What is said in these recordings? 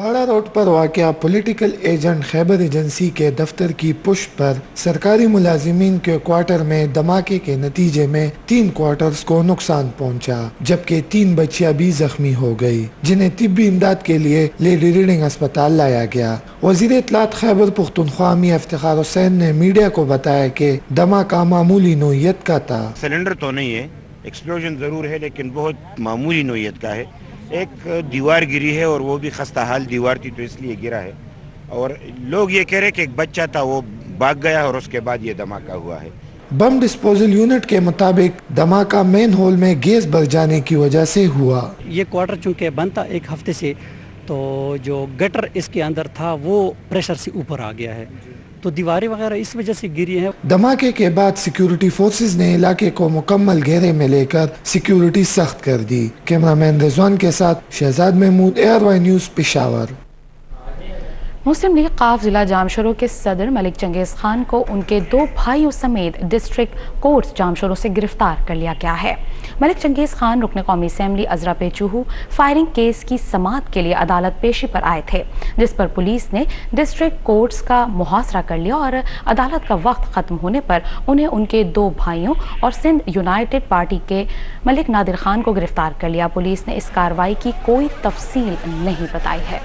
باڑا road پر واقع political agent خیبر agency کے دفتر کی پشت پر سرکاری ملازمین کے کوارٹر میں دھماکے کے نتیجے میں 3 کوارٹرز کو نقصان پہنچا، جبکہ 3 بچیاں بھی زخمی ہو گئی، جنہیں طبی امداد کے لیے لیڈی ریڈنگ اسپتال لایا گیا۔ وزیر اطلاعات خیبر پختونخوا میاں افتخار حسین نے میڈیا کو بتایا کہ دھماکہ معمولی نوعیت کا تھا۔ سلنڈر تو نہیں ہے، ایکسپلوژن ضرور ہے لیکن بہت معمولی نوعیت کا ہے۔ ایک دیوار گری ہے اور وہ بھی خستہ حال دیوار تھی تو اس لیے گرا ہے، اور لوگ یہ کہہ رہے کہ ایک بچہ تھا وہ بھاگ گیا اور اس کے بعد یہ دھماکہ ہوا ہے۔ بم ڈسپوزل یونٹ کے مطابق دھماکہ مین ہول میں گیس بھر جانے کی وجہ سے ہوا۔ یہ کوارٹر چونکہ بند تھا 1 ہفتے سے، تو جو گٹر اس کے اندر تھا وہ پریشر سے اوپر آ گیا ہے، تو دیواریں وغیرہ اس وجہ سے گری ہیں۔ دھماکے کے بعد سیکیورٹی فورسز نے علاقے کو مکمل گھیرے میں لے کر سیکیورٹی سخت کر دی۔ کیمرہ مین رضوان کے ساتھ شہزاد محمود، ARY نیوز، پشاور۔ مسلم لیگ قاف ضلع جامشورو کے صدر ملک چنگیز خان کو ان کے 2 بھائیوں سمیت ڈسٹرکٹ کورٹ جامشورو سے گرفتار کر لیا گیا ہے۔ ملک چنگیز خان رکن قومی assembly Azra Pechuho firing case کی سماعت کے لیے عدالت پیشی پر آئے تھے، جس پر پولیس نے ڈسٹرکٹ کورٹس کا محاصرہ کر لیا اور عدالت کا وقت ختم ہونے پر انہیں ان کے 2 بھائیوں اور سندھ یونائٹڈ پارٹی کے ملک نادر خان کو گرفتار کر لیا۔ پولیس نے اس کارروائی کی کوئی تفصیل نہیں بتائی ہے۔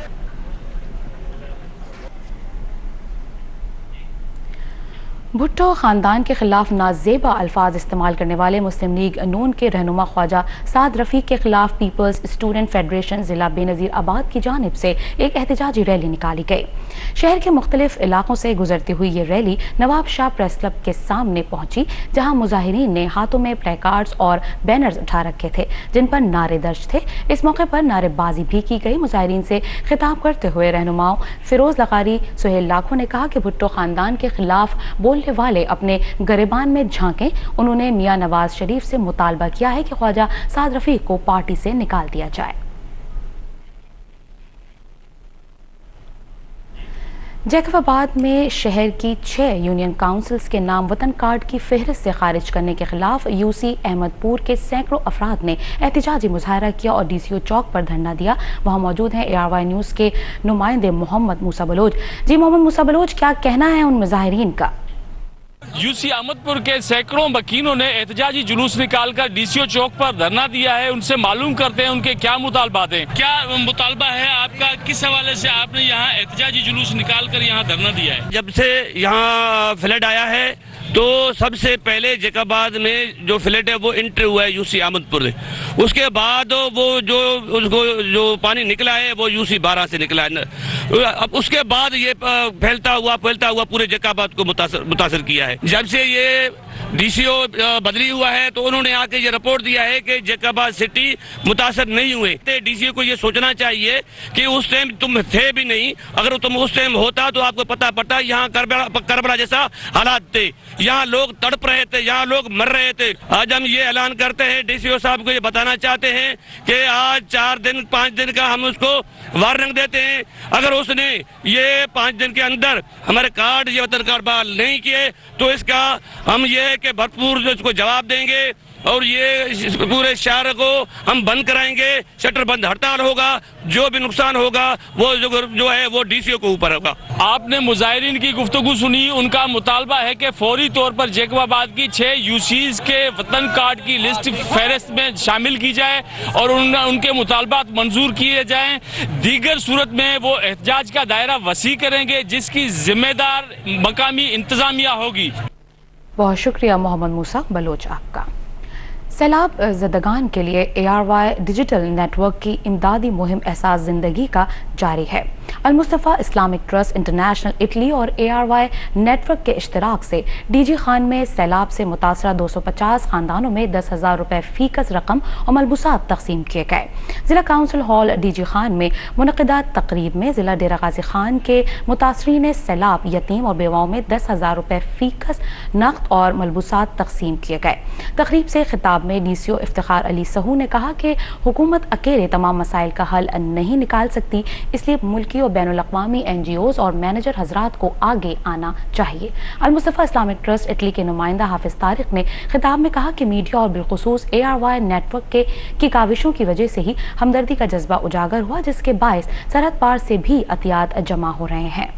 بھٹو خاندان کے خلاف نازیبا الفاظ استعمال کرنے والے مسلم لیگ نون کے رہنما خواجہ سعد رفیق کے خلاف پیپلز اسٹوڈنٹ فیڈریشن ضلع بے نظیر آباد کی جانب سے ایک احتجاجی ریلی نکالی گئی۔ شہر کے مختلف علاقوں سے گزرتی ہوئی یہ ریلی نواب شاہ پریس کلب کے سامنے پہنچی، جہاں مظاہرین نے ہاتھوں میں پلے کارڈز اور بینرز اٹھا رکھے تھے جن پر نعرے درج تھے۔ اس موقع پر نعرے بازی بھی کی گئی۔ مظاہرین سے خطاب کرتے ہوئے رہنماؤں فیروز لغاری، سہیل لاکھو نے کہا کہ بھٹو خاندان کے خلاف بولنے والے اپنے گریبان میں جھانکیں۔ انہوں نے میاں نواز شریف سے مطالبہ کیا ہے کہ خواجہ سعد رفیق کو پارٹی سے نکال دیا جائے۔ جیکب آباد میں شہر کی 6 یونین کاؤنسلز کے نام وطن کارڈ کی فہرست سے خارج کرنے کے خلاف UC احمد پور کے سینکڑوں افراد نے احتجاجی مظاہرہ کیا اور DCO چوک پر دھرنا دیا۔ وہاں موجود ہیں ARY نیوز کے نمائندے محمد موسیٰ بلوچ۔ جی محمد موسیٰ بلوچ، کیا کہنا ہے ان مظاہرین کا؟ UC احمد پور کے سینکڑوں مکینوں نے احتجاجی جلوس نکال کر DCO چوک پر دھرنا دیا ہے۔ ان سے معلوم کرتے ہیں ان کے کیا مطالبات ہیں۔ کیا مطالبہ ہے آپ کا؟ کس حوالے سے آپ نے یہاں احتجاجی جلوس نکال کر یہاں دھرنا دیا ہے؟ جب سے یہاں فلڈ آیا ہے تو سب سے پہلے جیکب آباد میں جو فلڈ ہے وہ انٹر ہوا ہے UC احمد پور، اس کے بعد وہ جو پانی نکلا ہے وہ UC 12 سے نکلا ہے۔ اب اس کے بعد یہ پھیلتا ہوا پورے جیکب آباد کو متاثر کیا ہے۔ جب سے یہ DCO بدلی ہوا ہے تو انہوں نے آ کے یہ رپورٹ دیا ہے کہ جیکب آباد سٹی متاثر نہیں ہوئے۔ DCO کو یہ سوچنا چاہیے کہ اس ٹائم تم تھے بھی نہیں، اگر تم اس ٹائم ہوتا تو آپ کو پتہ پڑتا یہاں کربلا جیسا حالات تھے، یہاں لوگ تڑپ رہے تھے، یہاں لوگ مر رہے تھے۔ آج ہم یہ اعلان کرتے ہیں، DCO صاحب کو یہ بتانا چاہتے ہیں کہ آج 4 دن 5 دن کا ہم اس کو وارننگ دیتے ہیں، اگر اس نے یہ 5 دن کے اندر ہمارے کارڈ یہ وطن کارڈ بحال نہیں کیے تو اس کا ہم یہ کہ بھرپور اس کو جواب دیں گے اور یہ پورے شہر کو ہم بند کرائیں گے، شٹر بند ہڑتال ہوگا، جو بھی نقصان ہوگا وہ جو ہے وہ DCO کو اوپر ہوگا۔ آپ نے مظاہرین کی گفتگو سنی، ان کا مطالبہ ہے کہ فوری طور پر جیکب آباد کی 6 UCs کے وطن کارڈ کی لسٹ فہرست میں شامل کی جائے اور ان کے مطالبات منظور کیے جائیں، دیگر صورت میں وہ احتجاج کا دائرہ وسیع کریں گے جس کی ذمہ دار مقامی انتظامیہ ہوگی۔ بہت شکریہ محمد موسیٰ بلوچ آپ کا۔ سیلاب زدگان کے لیے ARY ڈیجیٹل نیٹ ورک کی امدادی مہم احساس زندگی کا جاری ہے۔ المصطفیٰ اسلامک ٹرسٹ انٹرنیشنل اٹلی اور ARY نیٹ ورک کے اشتراک سے DG خان میں سیلاب سے متاثرہ 250 خاندانوں میں 10,000 روپے فی کس رقم اور ملبوسات تقسیم کیے گئے۔ ضلع کونسل ہال DG خان میں منعقدہ تقریب میں ضلع ڈیرہ غازی خان کے متاثرین سیلاب یتیم اور بیواؤں میں 10,000 روپے فی کس نقد اور ملبوسات تقسیم کیے گئے۔ تقریب سے خطاب میں DCO افتخار علی سہو نے کہا کہ حکومت اکیلے تمام مسائل کا حل نہیں نکال سکتی، اس لیے ملکی اور بین الاقوامی NGOs اور مینیجر حضرات کو آگے آنا چاہیے۔ المصطفیٰ اسلامک ٹرسٹ اٹلی کے نمائندہ حافظ طارق نے خطاب میں کہا کہ میڈیا اور بالخصوص ARY نیٹ ورک کی کاوشوں کی وجہ سے ہی ہمدردی کا جذبہ اجاگر ہوا، جس کے باعث سرحد پار سے بھی عطیات جمع ہو رہے ہیں۔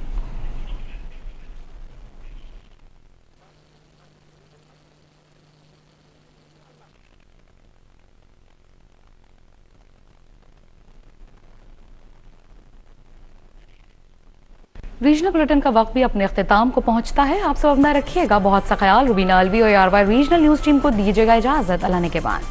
ریجنل بلیٹن کا وقت بھی اپنے اختتام کو پہنچتا ہے۔ آپ سب اپنا رکھیے گا بہت سا خیال۔ روبینہ الوی اور ARY ریجنل نیوز ٹیم کو دیجیے گا اجازت۔ اللہ نے کے بعد